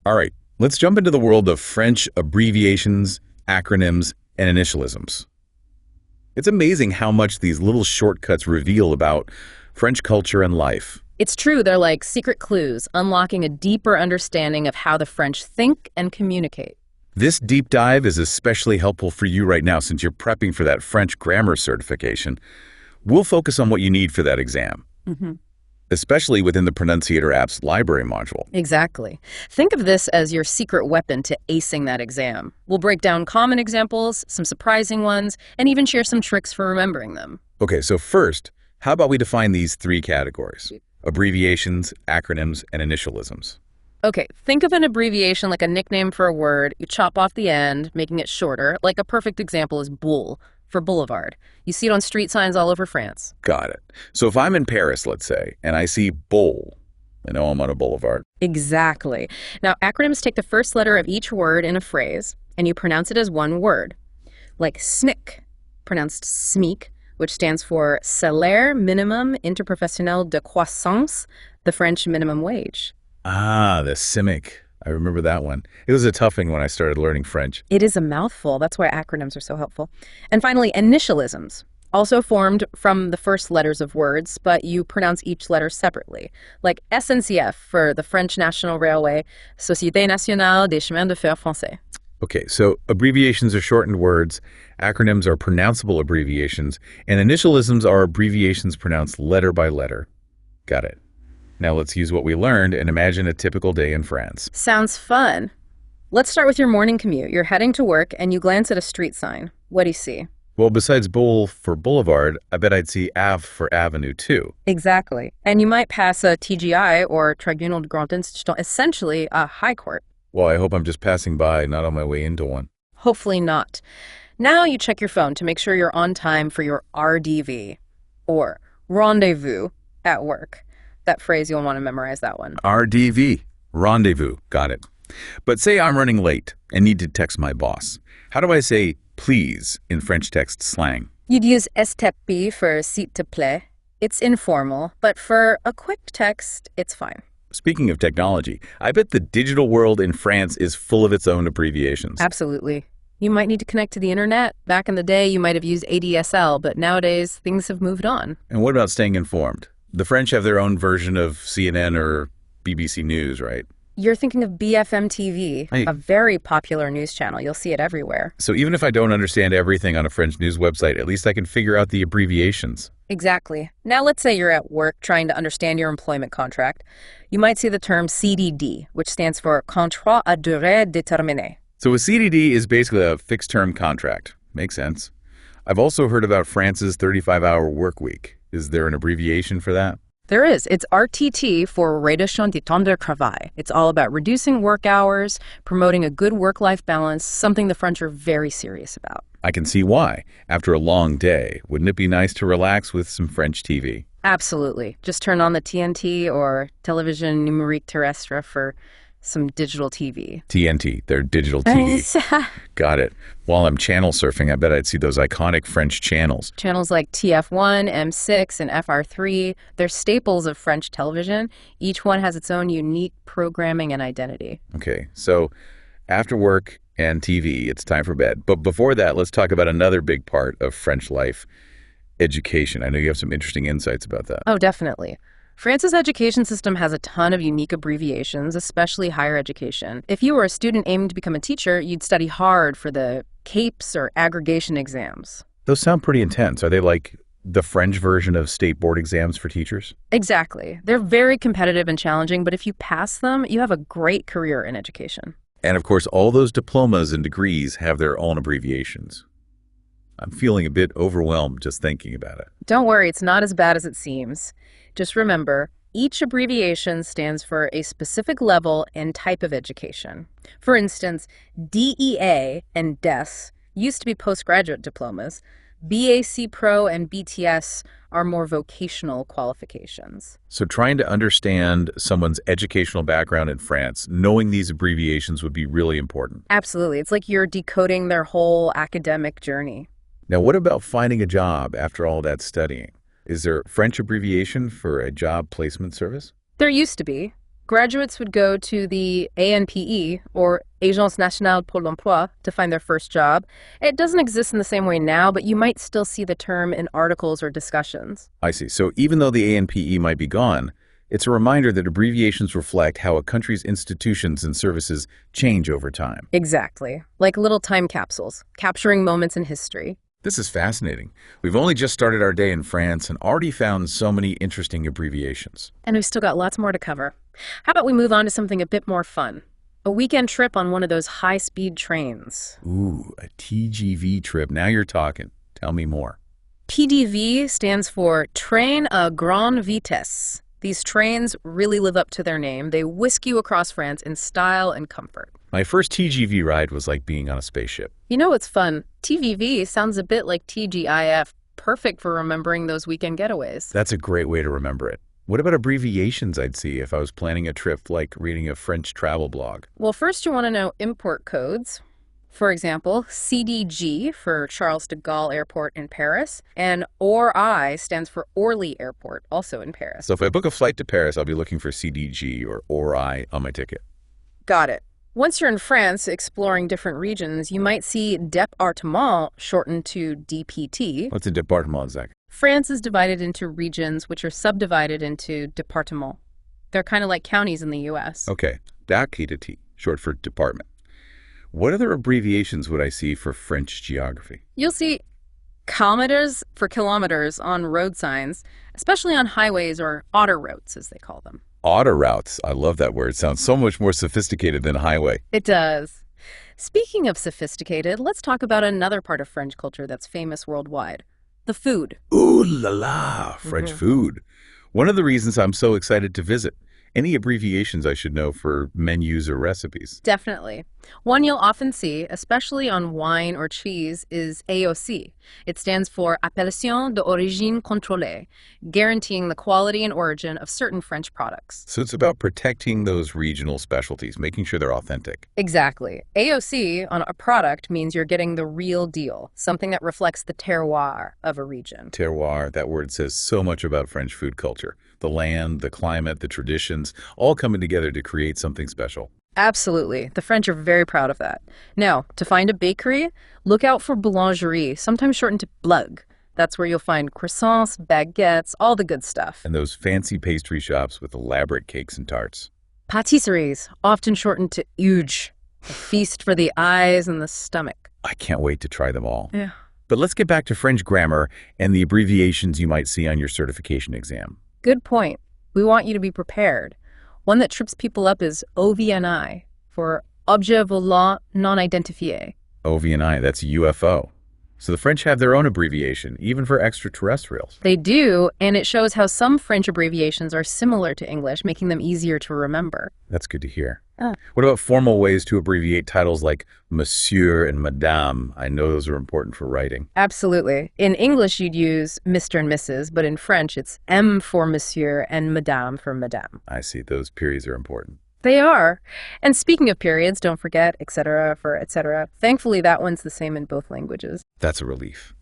All right, let's jump into the world of French abbreviations, acronyms, and initialisms. It's amazing how much these little shortcuts reveal about French culture and life. It's true, they're like secret clues, unlocking a deeper understanding of how the French think and communicate. This deep dive is especially helpful for you right now since you're prepping for that French grammar certification. We'll focus on what you need for that exam, especially within the Pronunciator app's library module. Exactly. Think of this as your secret weapon to acing that exam. We'll break down common examples, some surprising ones, and even share some tricks for remembering them. Okay, so first, how about we define these three categories? Abbreviations, acronyms, and initialisms. Okay, think of an abbreviation like a nickname for a word. You chop off the end, making it shorter. Like a perfect example is boule for boulevard. You see it on street signs all over France. Got it. So if I'm in Paris, let's say, and I see bowl, I know I'm on a boulevard. Exactly. Now, acronyms take the first letter of each word in a phrase, and you pronounce it as one word. Like SMIC, pronounced SMIC, which stands for Salaire Minimum Interprofessionnel de Croissance, the French minimum wage. Ah, the CIMIC. I remember that one. It was a tough thing when I started learning French. It is a mouthful. That's why acronyms are so helpful. And finally, initialisms, also formed from the first letters of words, but you pronounce each letter separately. Like SNCF for the French National Railway, Société Nationale des Chemins de Fer Français. Okay, so abbreviations are shortened words, acronyms are pronounceable abbreviations, and initialisms are abbreviations pronounced letter by letter. Got it. Now let's use what we learned and imagine a typical day in France. Sounds fun. Let's start with your morning commute. You're heading to work and you glance at a street sign. What do you see? Well, besides boule for boulevard, I bet I'd see ave for avenue too. Exactly. And you might pass a TGI or Tribunal de Grande Instance, essentially a high court. Well, I hope I'm just passing by, not on my way into one. Hopefully not. Now you check your phone to make sure you're on time for your RDV, or rendezvous at work. That phrase, you'll want to memorize that one. RDV, rendezvous, got it. But say I'm running late and need to text my boss. How do I say please in French text slang? You'd use STP for s'il te plaît. It's informal, but for a quick text, it's fine. Speaking of technology, I bet the digital world in France is full of its own abbreviations. Absolutely. You might need to connect to the internet. Back in the day, you might have used ADSL, but nowadays, things have moved on. And what about staying informed? The French have their own version of CNN or BBC News, right? You're thinking of BFM TV, a very popular news channel. You'll see it everywhere. So even if I don't understand everything on a French news website, at least I can figure out the abbreviations. Exactly. Now let's say you're at work trying to understand your employment contract. You might see the term CDD, which stands for Contrat à durée déterminée. So a CDD is basically a fixed-term contract. Makes sense. I've also heard about France's 35-hour work week. Is there an abbreviation for that? There is. It's RTT for Réduction du temps de travail. It's all about reducing work hours, promoting a good work-life balance, something the French are very serious about. I can see why. After a long day, wouldn't it be nice to relax with some French TV? Absolutely. Just turn on the TNT or Télévision Numérique Terrestre for some digital TV. TNT, their digital TV. Got it. While I'm channel surfing, I bet I'd see those iconic French channels. Channels like TF1, M6, and FR3, they're staples of French television. Each one has its own unique programming and identity. Okay, so after work and TV, it's time for bed. But before that, let's talk about another big part of French life, education. I know you have some interesting insights about that. Oh, definitely. France's education system has a ton of unique abbreviations, especially higher education. If you were a student aiming to become a teacher, you'd study hard for the CAPES or aggregation exams. Those sound pretty intense. Are they like the French version of state board exams for teachers? Exactly. They're very competitive and challenging, but if you pass them, you have a great career in education. And of course, all those diplomas and degrees have their own abbreviations. I'm feeling a bit overwhelmed just thinking about it. Don't worry, it's not as bad as it seems. Just remember, each abbreviation stands for a specific level and type of education. For instance, DEA and DES used to be postgraduate diplomas. BAC Pro and BTS are more vocational qualifications. So trying to understand someone's educational background in France, knowing these abbreviations would be really important. Absolutely. It's like you're decoding their whole academic journey. Now, what about finding a job after all that studying? Is there French abbreviation for a job placement service? There used to be. Graduates would go to the ANPE, or Agence Nationale pour l'Emploi, to find their first job. It doesn't exist in the same way now, but you might still see the term in articles or discussions. I see. So even though the ANPE might be gone, it's a reminder that abbreviations reflect how a country's institutions and services change over time. Exactly. Like little time capsules, capturing moments in history. This is fascinating. We've only just started our day in France and already found so many interesting abbreviations. And we've still got lots more to cover. How about we move on to something a bit more fun? A weekend trip on one of those high-speed trains. Ooh, a TGV trip. Now you're talking. Tell me more. PDV stands for Train à Grande Vitesse. These trains really live up to their name. They whisk you across France in style and comfort. My first TGV ride was like being on a spaceship. You know what's fun? TVV sounds a bit like TGIF, perfect for remembering those weekend getaways. That's a great way to remember it. What about abbreviations I'd see if I was planning a trip like reading a French travel blog? Well, first you want to know import codes. For example, CDG for Charles de Gaulle Airport in Paris, and ORI stands for Orly Airport, also in Paris. So if I book a flight to Paris, I'll be looking for CDG or ORI on my ticket. Got it. Once you're in France exploring different regions, you might see département shortened to DPT. What's a département, Zach? France is divided into regions, which are subdivided into départements. They're kind of like counties in the U.S. Okay, DACT, short for department. What other abbreviations would I see for French geography? You'll see kilometers for kilometers on road signs, especially on highways or autoroutes, as they call them. Autoroutes. I love that word. It sounds so much more sophisticated than highway. It does. Speaking of sophisticated, let's talk about another part of French culture that's famous worldwide. The food. Ooh la la, French food. One of the reasons I'm so excited to visit. Any abbreviations I should know for menus or recipes? Definitely. One you'll often see, especially on wine or cheese, is AOC. It stands for Appellation d'origine contrôlée, guaranteeing the quality and origin of certain French products. So it's about protecting those regional specialties, making sure they're authentic. Exactly. AOC on a product means you're getting the real deal, something that reflects the terroir of a region. Terroir, that word says so much about French food culture. The land, the climate, the traditions, all coming together to create something special. Absolutely. The French are very proud of that. Now, to find a bakery, look out for boulangerie, sometimes shortened to blug. That's where you'll find croissants, baguettes, all the good stuff. And those fancy pastry shops with elaborate cakes and tarts. Pâtisseries, often shortened to huge, a feast for the eyes and the stomach. I can't wait to try them all. Yeah. But let's get back to French grammar and the abbreviations you might see on your certification exam. Good point. We want you to be prepared. One that trips people up is OVNI, for Objet Volant Non Identifié. OVNI, that's UFO. So the French have their own abbreviation, even for extraterrestrials. They do, and it shows how some French abbreviations are similar to English, making them easier to remember. That's good to hear. What about formal ways to abbreviate titles like Monsieur and Madame? I know those are important for writing. Absolutely. In English, you'd use Mr. and Mrs., but in French, it's M for Monsieur and Madame for Madame. I see. Those periods are important. They are. And speaking of periods, don't forget, etc. for etc. Thankfully, that one's the same in both languages. That's a relief.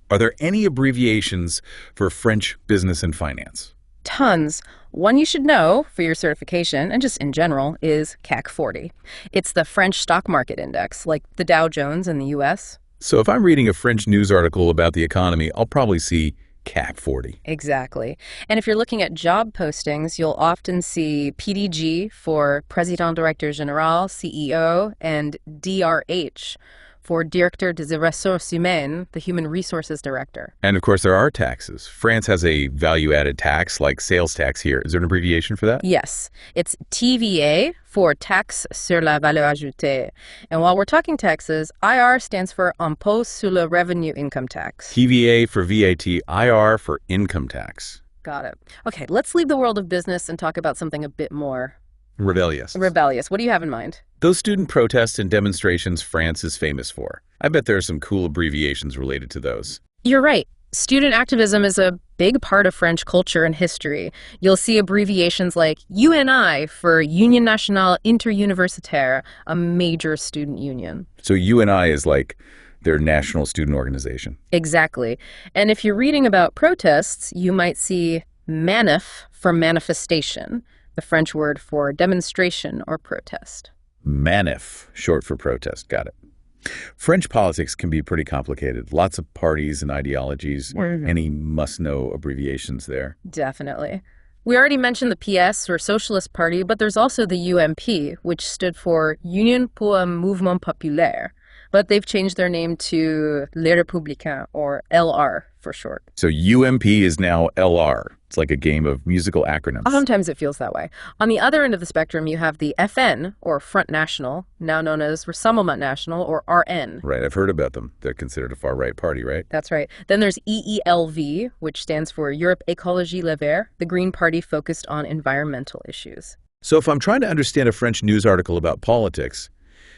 Are there any abbreviations for French business and finance? Tons. One you should know for your certification, and just in general, is CAC 40. It's the French stock market index, like the Dow Jones in the U.S. So if I'm reading a French news article about the economy, I'll probably see CAC 40. Exactly. And if you're looking at job postings, you'll often see PDG for Président Directeur Général, CEO, and DRH for Directeur des Ressources Humaines, the Human Resources Director. And of course, there are taxes. France has a value-added tax like sales tax here. Is there an abbreviation for that? Yes. It's TVA for Taxe sur la valeur ajoutée. And while we're talking taxes, IR stands for Impôt sur le revenu income tax. TVA for VAT, IR for income tax. Got it. Okay, let's leave the world of business and talk about something a bit more Rebellious. rebellious. What do you have in mind? Those student protests and demonstrations France is famous for. I bet there are some cool abbreviations related to those. You're right. Student activism is a big part of French culture and history. You'll see abbreviations like UNI for Union Nationale Interuniversitaire, a major student union. So UNI is like their national student organization. Exactly. And if you're reading about protests, you might see MANIF for manifestation. the French word for demonstration or protest. Manif, short for protest. Got it. French politics can be pretty complicated. Lots of parties and ideologies. Any must-know abbreviations there? Definitely. We already mentioned the PS, or Socialist Party, but there's also the UMP, which stood for Union pour un Mouvement Populaire. But they've changed their name to Les Républicains, or LR for short. So UMP is now LR. It's like a game of musical acronyms. Sometimes it feels that way. On the other end of the spectrum, you have the FN, or Front National, now known as Rassemblement National, or RN. Right, I've heard about them. They're considered a far-right party, right? That's right. Then there's EELV, which stands for Europe Écologie Les Verts, the Green Party focused on environmental issues. So if I'm trying to understand a French news article about politics,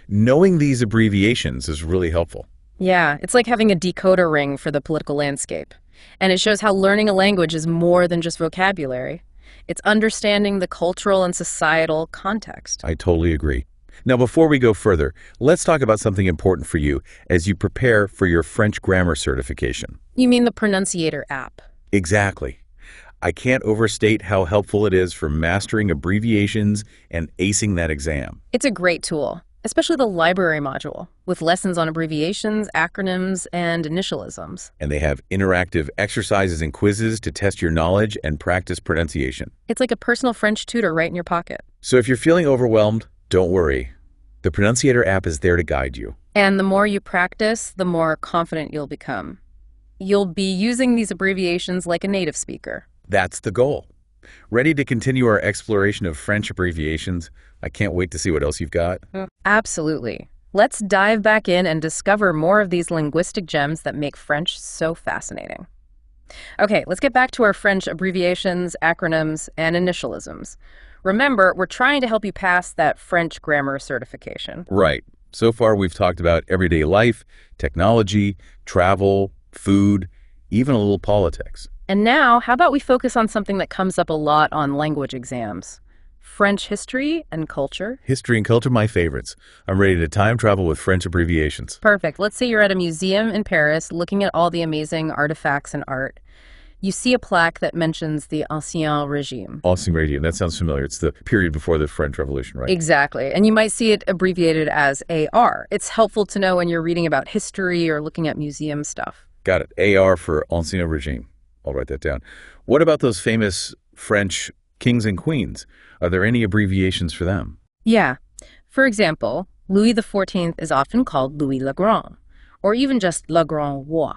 knowing these abbreviations is really helpful. Yeah, it's like having a decoder ring for the political landscape. And it shows how learning a language is more than just vocabulary. It's understanding the cultural and societal context. I totally agree. Now, before we go further, let's talk about something important for you as you prepare for your French grammar certification. You mean the Pronunciator app? Exactly. I can't overstate how helpful it is for mastering abbreviations and acing that exam. It's a great tool, especially the library module, with lessons on abbreviations, acronyms, and initialisms. And they have interactive exercises and quizzes to test your knowledge and practice pronunciation. It's like a personal French tutor right in your pocket. So if you're feeling overwhelmed, don't worry. The Pronunciator app is there to guide you. And the more you practice, the more confident you'll become. You'll be using these abbreviations like a native speaker. That's the goal. Ready to continue our exploration of French abbreviations? I can't wait to see what else you've got. Absolutely. Let's dive back in and discover more of these linguistic gems that make French so fascinating. Okay, let's get back to our French abbreviations, acronyms, and initialisms. Remember, we're trying to help you pass that French grammar certification. Right. So far, we've talked about everyday life, technology, travel, food, even a little politics. And now, how about we focus on something that comes up a lot on language exams? French history and culture. History and culture, my favorites. I'm ready to time travel with French abbreviations. Perfect. Let's say you're at a museum in Paris looking at all the amazing artifacts and art. You see a plaque that mentions the Ancien Régime. Ancien Régime, that sounds familiar. It's the period before the French Revolution, right? Exactly. And you might see it abbreviated as AR. It's helpful to know when you're reading about history or looking at museum stuff. Got it. AR for Ancien Régime. I'll write that down. What about those famous French kings and queens? Are there any abbreviations for them? Yeah. For example, Louis XIV is often called Louis le Grand, or even just Le Grand Roi.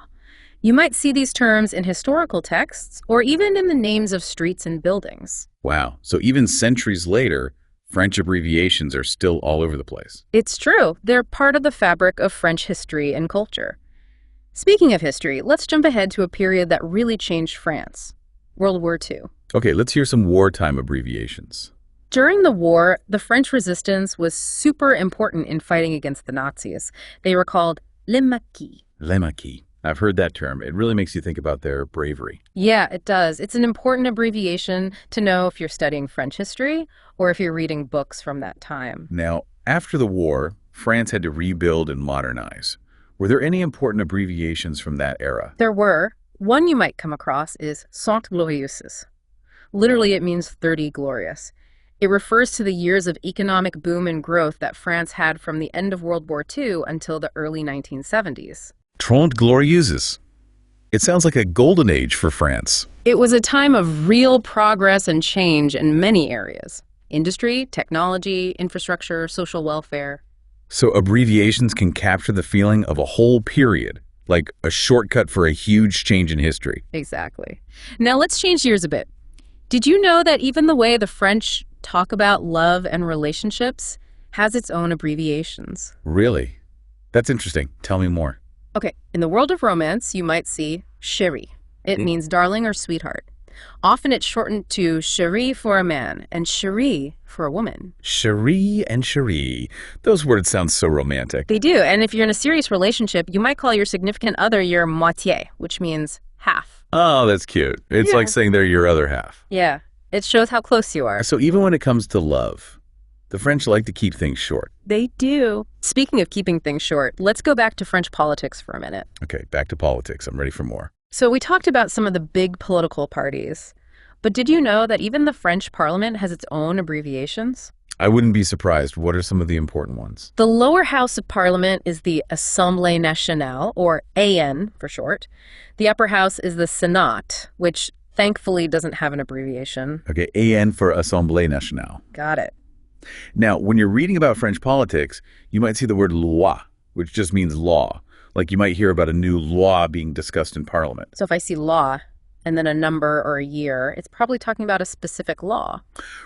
You might see these terms in historical texts or even in the names of streets and buildings. Wow. So even centuries later, French abbreviations are still all over the place. It's true. They're part of the fabric of French history and culture. Speaking of history, let's jump ahead to a period that really changed France, World War II. Okay, let's hear some wartime abbreviations. During the war, the French resistance was super important in fighting against the Nazis. They were called les maquis. Les maquis. I've heard that term. It really makes you think about their bravery. Yeah, it does. It's an important abbreviation to know if you're studying French history or if you're reading books from that time. Now, after the war, France had to rebuild and modernize. Were there any important abbreviations from that era? There were. One you might come across is Cent Glorieuses. Literally, it means 30 glorious. It refers to the years of economic boom and growth that France had from the end of World War II until the early 1970s. 30 glorieuses. It sounds like a golden age for France. It was a time of real progress and change in many areas: industry, technology, infrastructure, social welfare. So abbreviations can capture the feeling of a whole period, like a shortcut for a huge change in history. Exactly. Now let's change gears a bit. Did you know that even the way the French talk about love and relationships has its own abbreviations? Really? That's interesting. Tell me more. Okay, in the world of romance, you might see chérie. It means darling or sweetheart. Often it's shortened to chérie for a man and chérie for a woman. Chérie and chérie. Those words sound so romantic. They do, and if you're in a serious relationship, you might call your significant other your moitié, which means half. Oh, that's cute. It's like saying they're your other half. Yeah, it shows how close you are. So even when it comes to love, the French like to keep things short. They do. Speaking of keeping things short, let's go back to French politics for a minute. Okay, back to politics. I'm ready for more. So we talked about some of the big political parties. But did you know that even the French Parliament has its own abbreviations? I wouldn't be surprised. What are some of the important ones? The lower house of Parliament is the Assemblée nationale, or AN for short. The upper house is the Senat, which thankfully doesn't have an abbreviation. Okay, AN for Assemblée nationale. Got it. Now, when you're reading about French politics, you might see the word loi, which just means law. Like you might hear about a new law being discussed in Parliament. So if I see law and then a number or a year, it's probably talking about a specific law.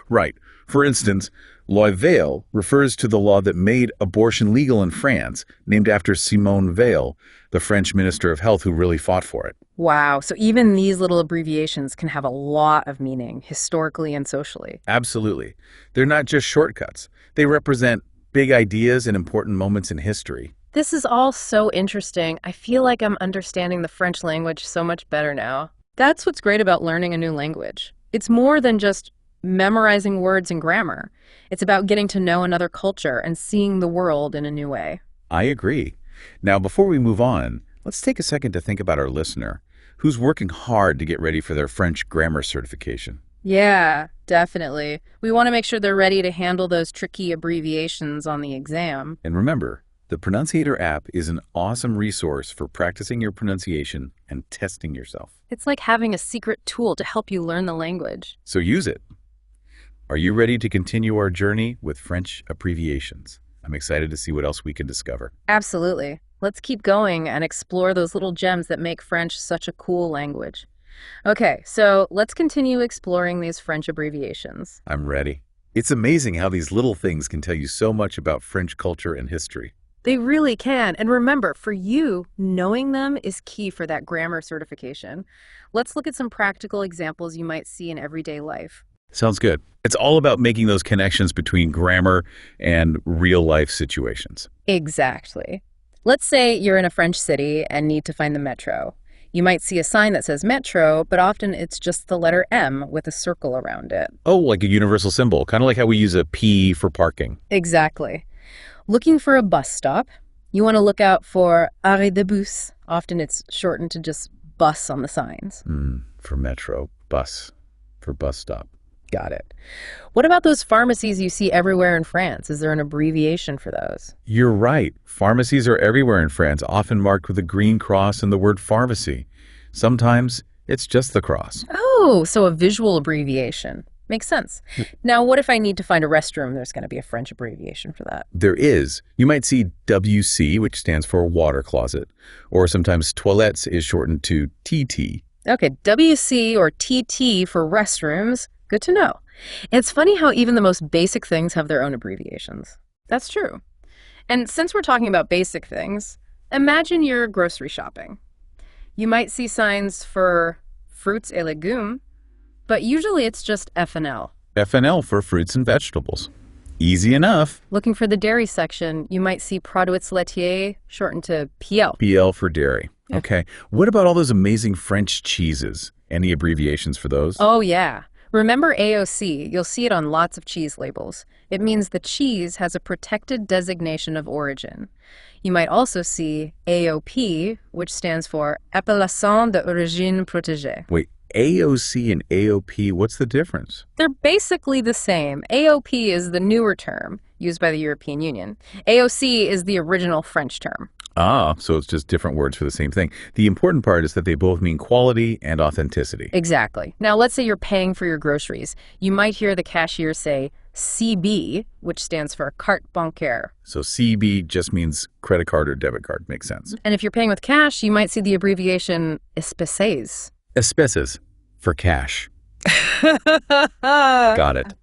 Right. For instance, Loi Veil refers to the law that made abortion legal in France, named after Simone Veil, the French Minister of Health who really fought for it. Wow, so even these little abbreviations can have a lot of meaning, historically and socially. Absolutely. They're not just shortcuts. They represent big ideas and important moments in history. This is all so interesting. I feel like I'm understanding the French language so much better now. That's what's great about learning a new language. It's more than just memorizing words and grammar. It's about getting to know another culture and seeing the world in a new way. I agree. Now, before we move on, let's take a second to think about our listener, who's working hard to get ready for their French grammar certification. Yeah, definitely. We want to make sure they're ready to handle those tricky abbreviations on the exam. And remember, the Pronunciator app is an awesome resource for practicing your pronunciation and testing yourself. It's like having a secret tool to help you learn the language. So use it. Are you ready to continue our journey with French abbreviations? I'm excited to see what else we can discover. Absolutely. Let's keep going and explore those little gems that make French such a cool language. Okay, so let's continue exploring these French abbreviations. I'm ready. It's amazing how these little things can tell you so much about French culture and history. They really can. And remember, for you, knowing them is key for that grammar certification. Let's look at some practical examples you might see in everyday life. Sounds good. It's all about making those connections between grammar and real-life situations. Exactly. Let's say you're in a French city and need to find the metro. You might see a sign that says metro, but often it's just the letter M with a circle around it. Oh, like a universal symbol, kind of like how we use a P for parking. Exactly. Looking for a bus stop, you want to look out for arrêt de bus. Often it's shortened to just bus on the signs. For metro, bus, for bus stop. Got it. What about those pharmacies you see everywhere in France? Is there an abbreviation for those? You're right. Pharmacies are everywhere in France, often marked with a green cross and the word pharmacy. Sometimes it's just the cross. Oh, so a visual abbreviation. Makes sense. Now, what if I need to find a restroom? There's going to be a French abbreviation for that. There is. You might see WC, which stands for water closet, or sometimes toilettes is shortened to TT. Okay, WC or TT for restrooms. Good to know. It's funny how even the most basic things have their own abbreviations. That's true. And since we're talking about basic things, imagine you're grocery shopping. You might see signs for fruits et légumes, but usually it's just FNL. FNL for fruits and vegetables. Easy enough. Looking for the dairy section, you might see produits laitiers, shortened to PL. PL for dairy. Yeah. Okay. What about all those amazing French cheeses? Any abbreviations for those? Oh, yeah. Remember AOC, you'll see it on lots of cheese labels. It means the cheese has a protected designation of origin. You might also see AOP, which stands for Appellation d'origine protégée. Wait, AOC and AOP, what's the difference? They're basically the same. AOP is the newer term used by the European Union. AOC is the original French term. Ah, so it's just different words for the same thing. The important part is that they both mean quality and authenticity. Exactly. Now, let's say you're paying for your groceries. You might hear the cashier say CB, which stands for carte bancaire. So CB just means credit card or debit card. Makes sense. And if you're paying with cash, you might see the abbreviation espèces. Espèces for cash. Got it.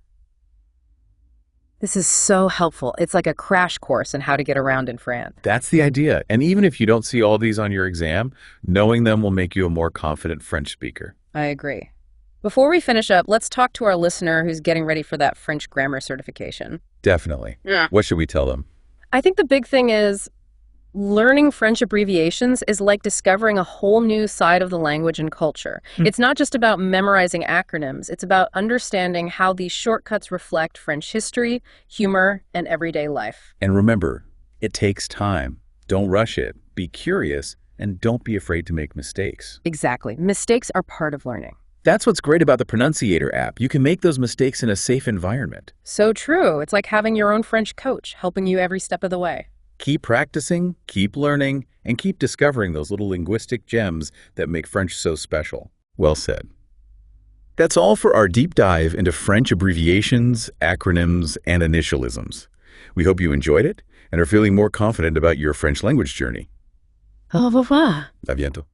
This is so helpful. It's like a crash course in how to get around in France. That's the idea. And even if you don't see all these on your exam, knowing them will make you a more confident French speaker. I agree. Before we finish up, let's talk to our listener who's getting ready for that French grammar certification. Definitely. Yeah. What should we tell them? I think the big thing is learning French abbreviations is like discovering a whole new side of the language and culture. It's not just about memorizing acronyms. It's about understanding how these shortcuts reflect French history, humor, and everyday life. And remember, it takes time. Don't rush it. Be curious and don't be afraid to make mistakes. Exactly. Mistakes are part of learning. That's what's great about the Pronunciator app. You can make those mistakes in a safe environment. So true. It's like having your own French coach helping you every step of the way. Keep practicing, keep learning, and keep discovering those little linguistic gems that make French so special. Well said. That's all for our deep dive into French abbreviations, acronyms, and initialisms. We hope you enjoyed it and are feeling more confident about your French language journey. Au revoir. À bientôt.